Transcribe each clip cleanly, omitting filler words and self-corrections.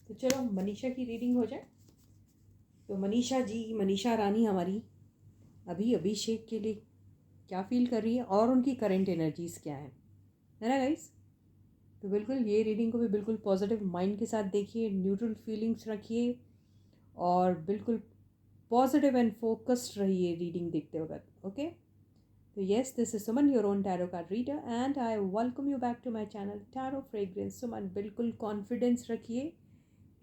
तो चलो मनीषा की रीडिंग हो जाए। तो मनीषा जी, मनीषा रानी हमारी अभी अभिषेक के लिए क्या फील कर रही है और उनकी करंट एनर्जीज़ क्या है ना गाइस। तो बिल्कुल ये रीडिंग को भी बिल्कुल पॉजिटिव माइंड के साथ देखिए, न्यूट्रल फीलिंग्स रखिए और बिल्कुल पॉजिटिव एंड फोकस्ड रहिए रीडिंग देखते वक्त। ओके, तो yes, this is Suman, your own tarot card reader, and I welcome you back to my channel tarot fragrance Suman. बिल्कुल कॉन्फिडेंस रखिए,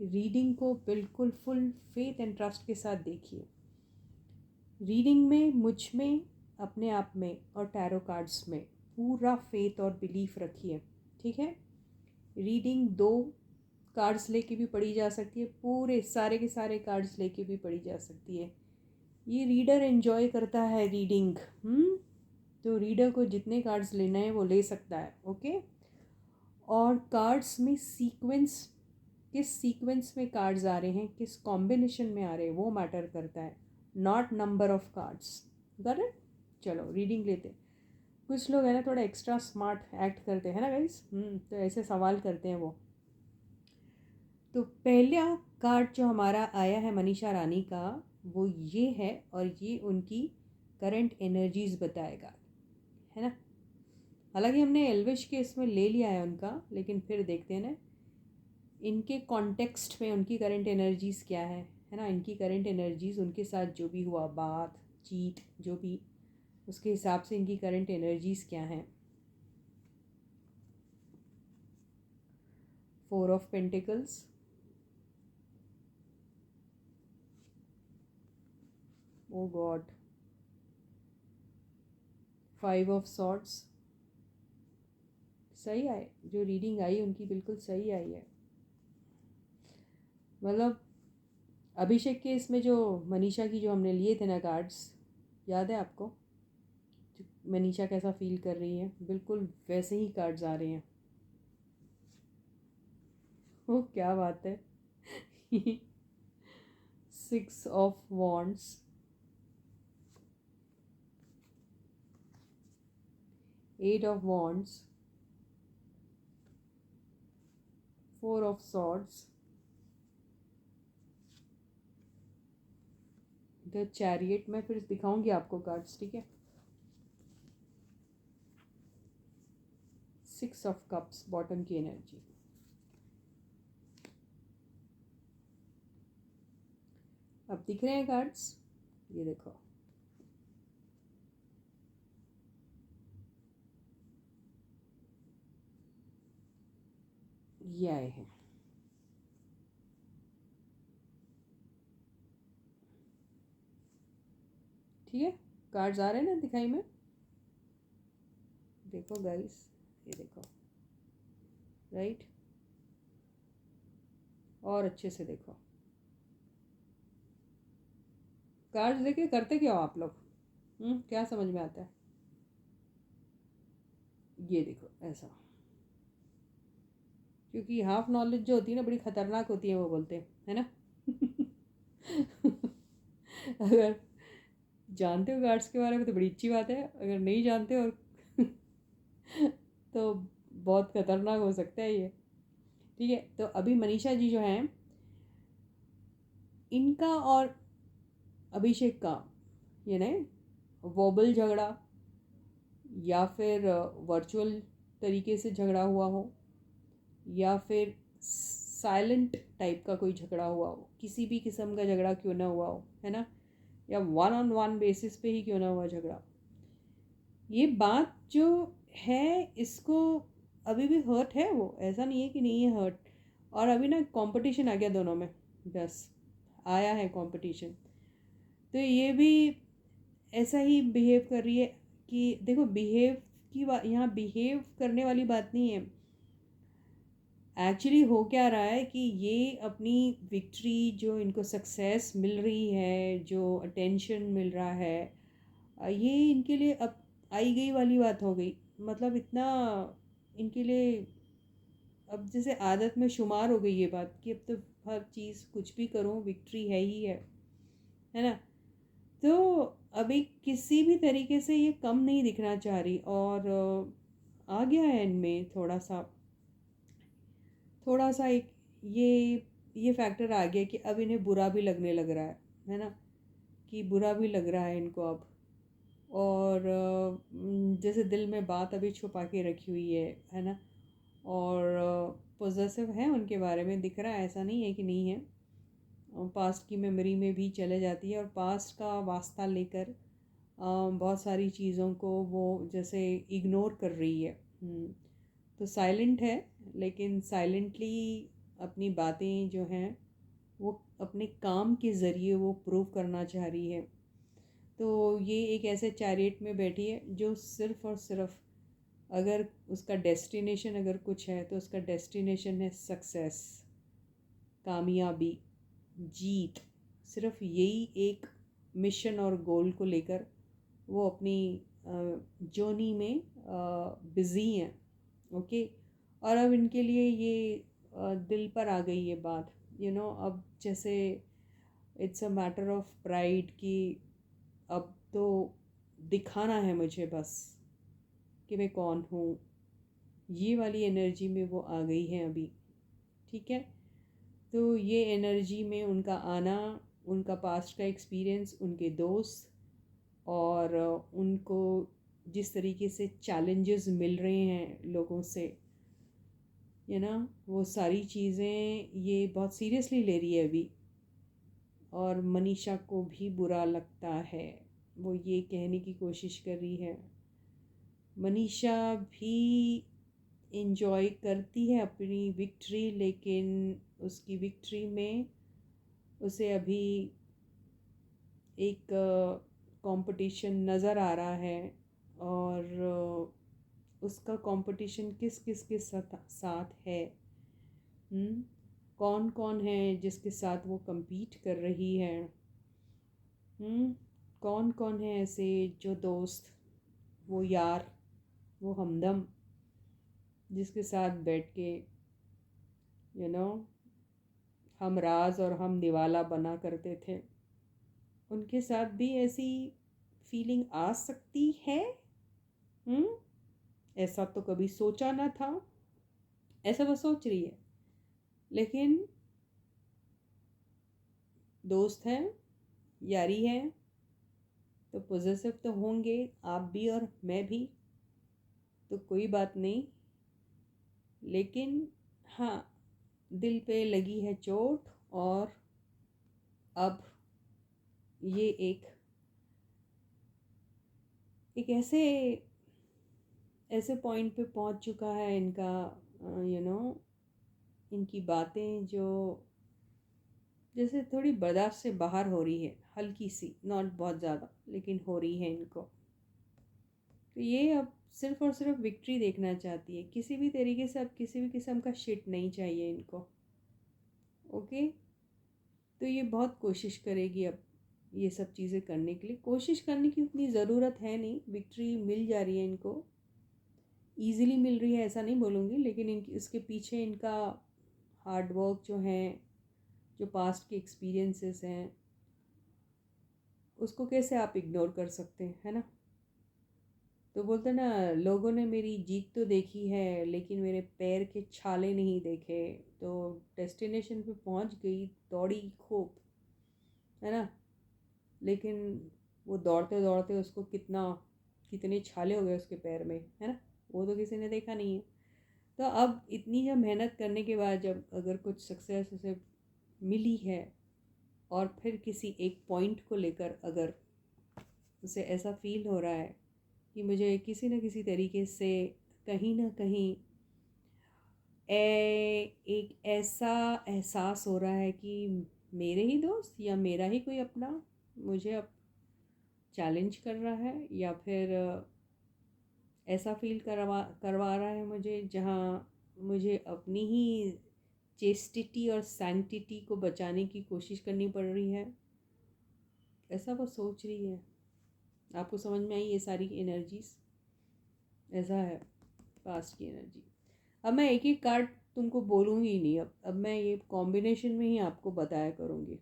रीडिंग को बिल्कुल फुल फेथ एंड ट्रस्ट के साथ देखिए। रीडिंग में मुझ में, अपने आप में और टैरो कार्ड्स में पूरा फेथ और बिलीफ रखिए, ठीक है। रीडिंग 2 कार्ड्स लेके भी पढ़ी जा सकती है, पूरे सारे के सारे कार्ड्स लेके भी पढ़ी जा सकती है। ये रीडर एंजॉय करता है रीडिंग। तो रीडर को जितने कार्ड्स लेना है वो ले सकता है। ओके, और कार्ड्स में सीक्वेंस, किस सीक्वेंस में कार्ड्स आ रहे हैं, किस कॉम्बिनेशन में आ रहे हैं, वो मैटर करता है, not number of cards. Got it. चलो रीडिंग लेते हैं। कुछ लोग है ना थोड़ा एक्स्ट्रा स्मार्ट एक्ट करते हैं ना गाइस, तो ऐसे सवाल करते हैं वो। तो पहला कार्ड जो हमारा आया है मनीषा रानी का, वो ये है और ये उनकी करंट एनर्जीज बताएगा, है ना। हालांकि हमने एल्विश के इसमें ले लिया है उनका, लेकिन फिर देखते हैं ना इनके कॉन्टेक्स्ट में उनकी करंट एनर्जीज़ क्या है ना। इनकी करंट एनर्जीज़, उनके साथ जो भी हुआ, बात चीट जो भी, उसके हिसाब से इनकी करंट एनर्जीज़ क्या हैं। 4 of pentacles, oh god, 5 of swords. सही आए, जो रीडिंग आई उनकी बिल्कुल सही आई है। मतलब अभिषेक के इसमें जो मनीषा की जो हमने लिए थे ना कार्ड्स, याद है आपको मनीषा कैसा फील कर रही है, बिल्कुल वैसे ही कार्ड्स आ रहे हैं। ओ क्या बात है। 6 of wands, 8 of wands, 4 of swords, the chariot. मैं फिर दिखाऊंगी आपको कार्ड्स, ठीक है। 6 ऑफ कप्स, बॉटम की एनर्जी। अब दिख रहे हैं कार्ड्स, ये देखो। ये आए हैं। ठीक है, कार्ड्स आ रहे हैं ना दिखाई में, देखो गाइस, ये देखो, राइट। और अच्छे से देखो कार्ड्स, देखे करते क्या हो आप लोग, क्या समझ में आता है। ये देखो ऐसा, क्योंकि हाफ नॉलेज जो होती है ना बड़ी खतरनाक होती है, वो बोलते हैं, है ना। अगर जानते हो कार्ड्स के बारे में तो बड़ी अच्छी बात है, अगर नहीं जानते और तो बहुत खतरनाक हो सकता है ये। ठीक है, तो अभी मनीषा जी जो हैं, इनका और अभिषेक का ये नहीं वर्बल झगड़ा, या फिर वर्चुअल तरीके से झगड़ा हुआ हो, या फिर साइलेंट टाइप का कोई झगड़ा हुआ हो, किसी भी किस्म का झगड़ा क्यों ना हुआ हो, है ना, या 1-on-1 बेसिस पे ही क्यों ना हुआ झगड़ा, ये बात जो है इसको अभी भी हर्ट है वो, ऐसा नहीं है कि नहीं है हर्ट। और अभी ना कंपटीशन आ गया दोनों में, बस आया है कंपटीशन। तो ये भी ऐसा ही बिहेव कर रही है कि देखो, बिहेव की बात यहाँ बिहेव करने वाली बात नहीं है। एक्चुअली हो क्या रहा है कि ये अपनी विक्ट्री, जो इनको सक्सेस मिल रही है, जो अटेंशन मिल रहा है, ये इनके लिए अब आई गई वाली बात हो गई। मतलब इतना इनके लिए अब जैसे आदत में शुमार हो गई ये बात कि अब तो हर चीज़ कुछ भी करूँ विक्ट्री है ही है ना। तो अभी किसी भी तरीके से ये कम नहीं दिखना चाह रही, और आ गया है इनमें थोड़ा सा एक ये ये फैक्टर आ गया कि अब इन्हें बुरा भी लगने लग रहा है ना, कि बुरा भी लग रहा है इनको अब। और जैसे दिल में बात अभी छुपा के रखी हुई है ना। और पॉजेसिव है उनके बारे में दिख रहा है, ऐसा नहीं है कि नहीं है। पास्ट की मेमोरी में भी चले जाती है और पास्ट का वास्ता लेकर बहुत सारी चीज़ों को वो जैसे इग्नोर कर रही है। तो साइलेंट है, लेकिन साइलेंटली अपनी बातें जो हैं वो अपने काम के ज़रिए वो प्रूव करना चाह रही है। तो ये एक ऐसे चैरियट में बैठी है जो सिर्फ़ और सिर्फ, अगर उसका डेस्टिनेशन अगर कुछ है तो उसका डेस्टिनेशन है सक्सेस, कामयाबी, जीत। सिर्फ यही एक मिशन और गोल को लेकर वो अपनी जर्नी में बिज़ी हैं। ओके। और अब इनके लिए ये दिल पर आ गई ये बात, अब जैसे it's a matter of pride कि अब तो दिखाना है मुझे बस कि मैं कौन हूँ। ये वाली एनर्जी में वो आ गई है अभी। ठीक है। तो ये एनर्जी में उनका आना, उनका पास्ट का एक्सपीरियंस, उनके दोस्त, और उनको जिस तरीके से चैलेंजेस मिल रहे हैं लोगों से, वो सारी चीज़ें ये बहुत सीरियसली ले रही है अभी। और मनीषा को भी बुरा लगता है, वो ये कहने की कोशिश कर रही है। मनीषा भी इंजॉय करती है अपनी विक्ट्री, लेकिन उसकी विक्ट्री में उसे अभी एक कंपटीशन नज़र आ रहा है। और उसका कंपटीशन किस किस के साथ है। कौन कौन है जिसके साथ वो compete कर रही है। कौन कौन है ऐसे जो दोस्त, वो यार, वो हमदम जिसके साथ बैठ के हम राज और हम दिवाला बना करते थे, उनके साथ भी ऐसी फीलिंग आ सकती है। ऐसा तो कभी सोचा ना था, ऐसा वो सोच रही है। लेकिन दोस्त हैं, यारी है, तो पॉजिटिव तो होंगे आप भी और मैं भी, तो कोई बात नहीं। लेकिन हाँ, दिल पे लगी है चोट। और अब ये एक ऐसे पॉइंट पे पहुंच चुका है इनका, इनकी बातें जो जैसे थोड़ी बर्दाश्त से बाहर हो रही है, हल्की सी, नॉट बहुत ज़्यादा, लेकिन हो रही है इनको। तो ये अब सिर्फ़ और सिर्फ विक्ट्री देखना चाहती है, किसी भी तरीके से अब किसी भी किस्म का शिट नहीं चाहिए इनको। ओके। तो ये बहुत कोशिश करेगी अब ये सब चीज़ें करने के लिए। कोशिश करने की उतनी ज़रूरत है नहीं, विक्ट्री मिल जा रही है इनको, ईज़िली मिल रही है ऐसा नहीं बोलूँगी, लेकिन इसके पीछे इनका हार्ड वर्क जो है, जो पास्ट के एक्सपीरियंसेस हैं, उसको कैसे आप इग्नोर कर सकते हैं, है ना। तो बोलते ना, लोगों ने मेरी जीत तो देखी है लेकिन मेरे पैर के छाले नहीं देखे। तो डेस्टिनेशन पे पहुंच गई, दौड़ी खूब, है ना, लेकिन वो दौड़ते दौड़ते उसको कितने छाले हो गए उसके पैर में, है ना, वो तो किसी ने देखा नहीं है। तो अब इतनी जब मेहनत करने के बाद जब अगर कुछ सक्सेस उसे मिली है, और फिर किसी एक पॉइंट को लेकर अगर उसे ऐसा फील हो रहा है कि मुझे किसी न किसी तरीके से कहीं ना कहीं एक ऐसा एहसास हो रहा है कि मेरे ही दोस्त या मेरा ही कोई अपना मुझे अब चैलेंज कर रहा है, या फिर ऐसा फील करवा रहा है मुझे, जहाँ मुझे अपनी ही चेस्टिटी और सैंक्टिटी को बचाने की कोशिश करनी पड़ रही है, ऐसा वो सोच रही है। आपको समझ में आई ये सारी एनर्जीज? ऐसा है पास्ट की एनर्जी। अब मैं एक एक कार्ड तुमको बोलूँगी ही नहीं, अब मैं ये कॉम्बिनेशन में ही आपको बताया करूँगी।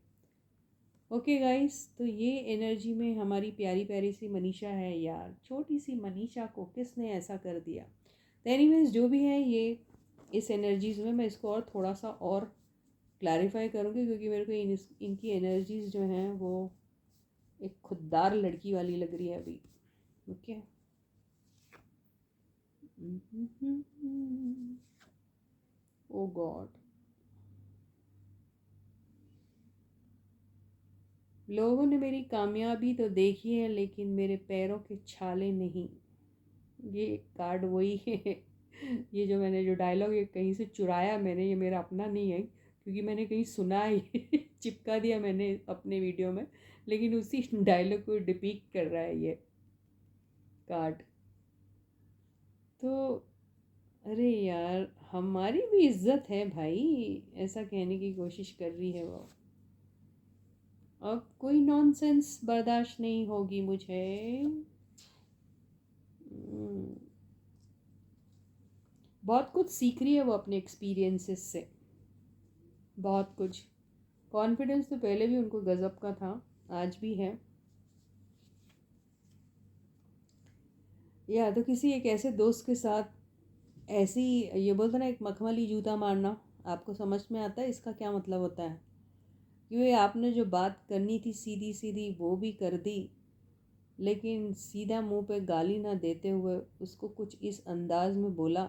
ओके गाइस, तो ये एनर्जी में हमारी प्यारी प्यारी सी मनीषा है यार। छोटी सी मनीषा को किसने ऐसा कर दिया। तो एनीवेज जो भी है, ये इस एनर्जीज में मैं इसको और थोड़ा सा और क्लैरिफाई करूँगी, क्योंकि मेरे को इनकी एनर्जीज जो हैं वो एक खुददार लड़की वाली लग रही है अभी। ओके। ओ गॉड, लोगों ने मेरी कामयाबी तो देखी है लेकिन मेरे पैरों के छाले नहीं। ये कार्ड वही है। ये जो मैंने जो डायलॉग ये कहीं से चुराया मैंने, ये मेरा अपना नहीं है क्योंकि मैंने कहीं सुना है। चिपका दिया मैंने अपने वीडियो में, लेकिन उसी डायलॉग को डिपिक्ट कर रहा है ये कार्ड। तो अरे यार, हमारी भी इज्जत है भाई, ऐसा कहने की कोशिश कर रही है वो। अब कोई नॉनसेंस बर्दाश्त नहीं होगी मुझे। बहुत कुछ सीख रही है वो अपने एक्सपीरियंसेस से, बहुत कुछ। कॉन्फिडेंस तो पहले भी उनको गज़ब का था, आज भी है। या तो किसी एक ऐसे दोस्त के साथ ऐसी, ये बोलते ना एक मखमली जूता मारना, आपको समझ में आता है इसका क्या मतलब होता है? क्योंकि आपने जो बात करनी थी सीधी सीधी वो भी कर दी, लेकिन सीधा मुंह पे गाली ना देते हुए उसको कुछ इस अंदाज में बोला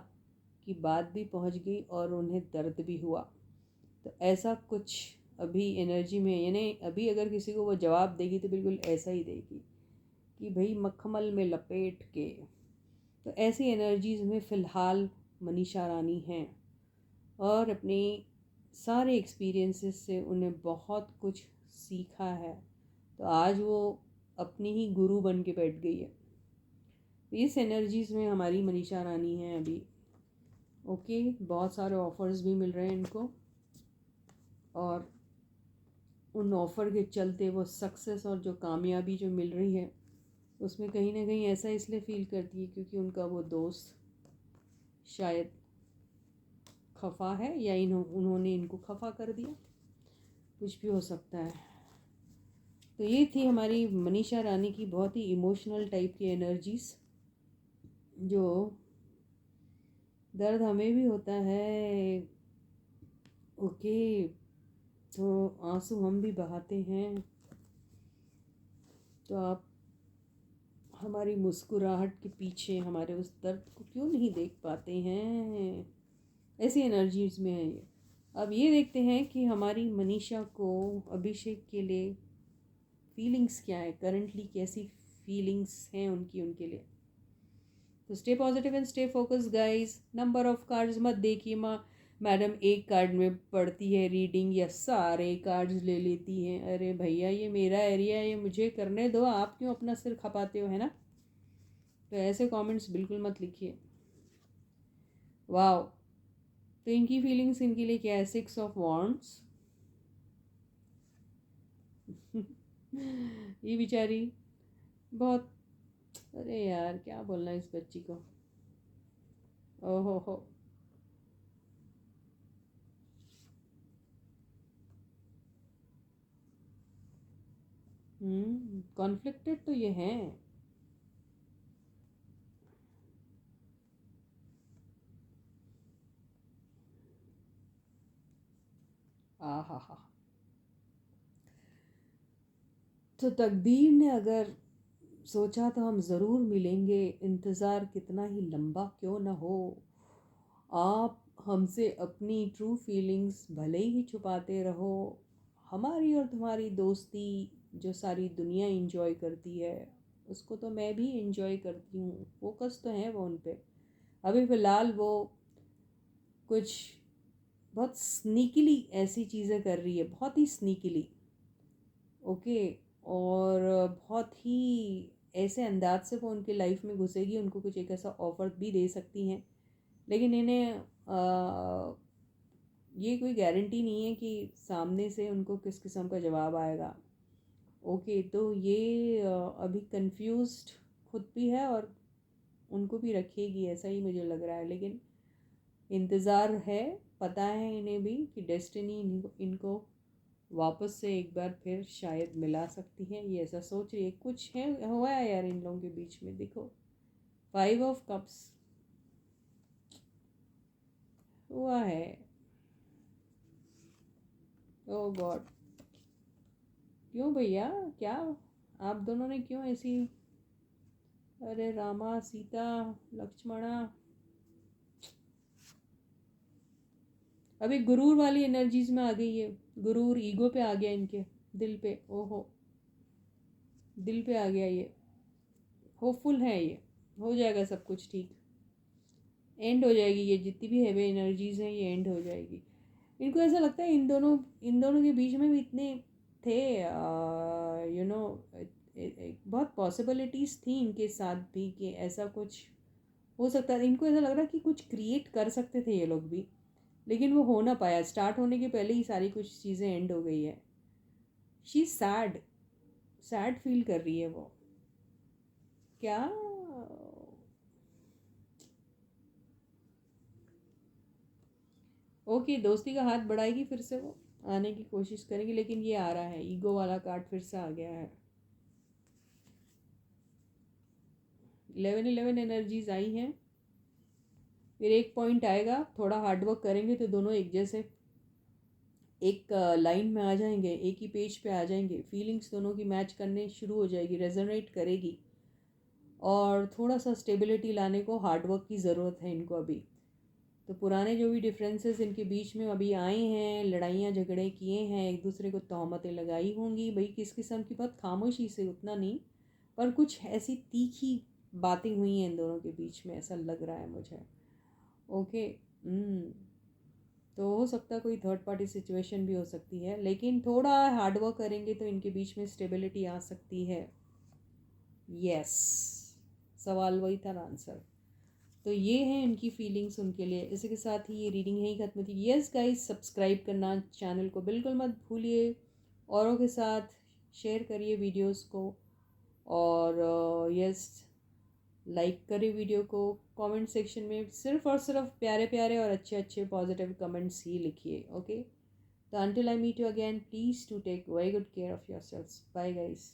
कि बात भी पहुंच गई और उन्हें दर्द भी हुआ। तो ऐसा कुछ अभी एनर्जी में, यानी अभी अगर किसी को वो जवाब देगी तो बिल्कुल ऐसा ही देगी कि भाई मखमल में लपेट के। तो ऐसी एनर्जीज़ में फ़िलहाल मनीषा रानी हैं, और अपनी सारे एक्सपीरियंसेस से उन्हें बहुत कुछ सीखा है। तो आज वो अपनी ही गुरु बन के बैठ गई है। इस एनर्जीज़ में हमारी मनीषा रानी हैं अभी। ओके, बहुत सारे ऑफ़र्स भी मिल रहे हैं इनको, और उन ऑफ़र के चलते वो सक्सेस और जो कामयाबी जो मिल रही है उसमें कहीं ना कहीं ऐसा इसलिए फ़ील करती है क्योंकि उनका वो दोस्त शायद खफा है, या उन्होंने इनको खफा कर दिया, कुछ भी हो सकता है। तो ये थी हमारी मनीषा रानी की बहुत ही इमोशनल टाइप की एनर्जीज़, जो दर्द हमें भी होता है। ओके, तो आंसू हम भी बहाते हैं, तो आप हमारी मुस्कुराहट के पीछे हमारे उस दर्द को क्यों नहीं देख पाते हैं? ऐसी एनर्जीज में है ये। अब ये देखते हैं कि हमारी मनीषा को अभिषेक के लिए फीलिंग्स क्या है, करंटली कैसी फीलिंग्स हैं उनकी उनके लिए। तो stay positive and stay focus guys. Number of cards मत देखिए मैडम एक कार्ड में पढ़ती है रीडिंग या सारे कार्ड्स ले लेती हैं। अरे भैया, ये मेरा एरिया है, ये मुझे करने दो, आप क्यों अपना सिर खपाते हो, है ना? तो ऐसे कमेंट्स बिल्कुल मत लिखिए। वाह, तो इनकी फीलिंग्स इनके लिए क्या है? 6 ऑफ वॉन्ड्स। ये बेचारी बहुत, अरे यार क्या बोलना इस बच्ची को। ओहो हो। कॉन्फ्लिक्टेड तो ये हैं। आ हा हा। तो तकदीर ने अगर सोचा तो हम ज़रूर मिलेंगे, इंतज़ार कितना ही लंबा क्यों ना हो। आप हमसे अपनी ट्रू फीलिंग्स भले ही छुपाते रहो, हमारी और तुम्हारी दोस्ती जो सारी दुनिया इंजॉय करती है उसको तो मैं भी इंजॉय करती हूँ। फोकस तो है वो उन पे। अभी फ़िलहाल वो कुछ बहुत स्नीकिली ऐसी चीज़ें कर रही है, बहुत ही स्नीकिली। ओके, और बहुत ही ऐसे अंदाज से वो उनकी लाइफ में घुसेगी, उनको कुछ एक ऐसा ऑफ़र भी दे सकती हैं, लेकिन इन्हें ये कोई गारंटी नहीं है कि सामने से उनको किस किस्म का जवाब आएगा। ओके, तो ये अभी कंफ्यूज्ड खुद भी है और उनको भी रखेगी, ऐसा ही मुझे लग रहा है। लेकिन इंतज़ार है, पता है इन्हें भी कि डेस्टिनी इनको वापस से एक बार फिर शायद मिला सकती है, ये ऐसा सोच रही है। कुछ है हुआ है यार इन लोगों के बीच में, देखो 5 ऑफ कप्स हुआ है। ओह गॉड, क्यों भैया, क्या आप दोनों ने क्यों ऐसी, अरे रामा सीता लक्ष्मणा, अभी गुरूर वाली एनर्जीज में आ गई है, गुरूर ईगो पे आ गया इनके, दिल पे, ओहो दिल पे आ गया ये, होपफुल है ये, हो जाएगा सब कुछ ठीक, एंड हो जाएगी ये जितनी भी हैवी एनर्जीज हैं, ये एंड हो जाएगी। इनको ऐसा लगता है इन दोनों के बीच में भी इतने थे, यू नो, बहुत पॉसिबिलिटीज़ थी इनके साथ भी कि ऐसा कुछ हो सकता है। इनको ऐसा लग रहा है कि कुछ क्रिएट कर सकते थे ये लोग भी, लेकिन वो हो ना पाया, स्टार्ट होने के पहले ही सारी कुछ चीज़ें एंड हो गई है। शी सैड, सैड फील कर रही है वो, क्या, ओके दोस्ती का हाथ बढ़ाएगी फिर से वो, आने की कोशिश करेंगी, लेकिन ये आ रहा है, ईगो वाला कार्ड फिर से आ गया है। 11-11 एनर्जीज आई हैं, फिर एक पॉइंट आएगा, थोड़ा हार्डवर्क करेंगे तो दोनों एक जैसे एक लाइन में आ जाएंगे, एक ही पेज पे आ जाएंगे, फीलिंग्स दोनों की मैच करने शुरू हो जाएगी, रेजोनेट करेगी, और थोड़ा सा स्टेबिलिटी लाने को हार्डवर्क की ज़रूरत है इनको अभी। तो पुराने जो भी डिफरेंसेस इनके बीच में अभी आए हैं, लड़ाइयाँ झगड़े किए हैं, एक दूसरे को तोहमतें लगाई होंगी भाई, किस किस्म की, बहुत खामोशी से, उतना नहीं, पर कुछ ऐसी तीखी बातें हुई हैं इन दोनों के बीच में, ऐसा लग रहा है मुझे। ओके, तो हो सकता है कोई थर्ड पार्टी सिचुएशन भी हो सकती है, लेकिन थोड़ा हार्डवर्क करेंगे तो इनके बीच में स्टेबिलिटी आ सकती है। यस, सवाल वही था, आंसर तो ये है इनकी फीलिंग्स उनके लिए। इसी के साथ ही ये रीडिंग यहीं खत्म होती है। यस गाइस, सब्सक्राइब करना चैनल को बिल्कुल मत भूलिए, औरों के साथ शेयर करिए वीडियोस को, और यस लाइक करिए वीडियो को, कमेंट सेक्शन में सिर्फ और सिर्फ प्यारे प्यारे और अच्छे अच्छे पॉजिटिव कमेंट्स ही लिखिए। ओके, तो until I meet you again, please do take very good care of yourselves. Bye guys.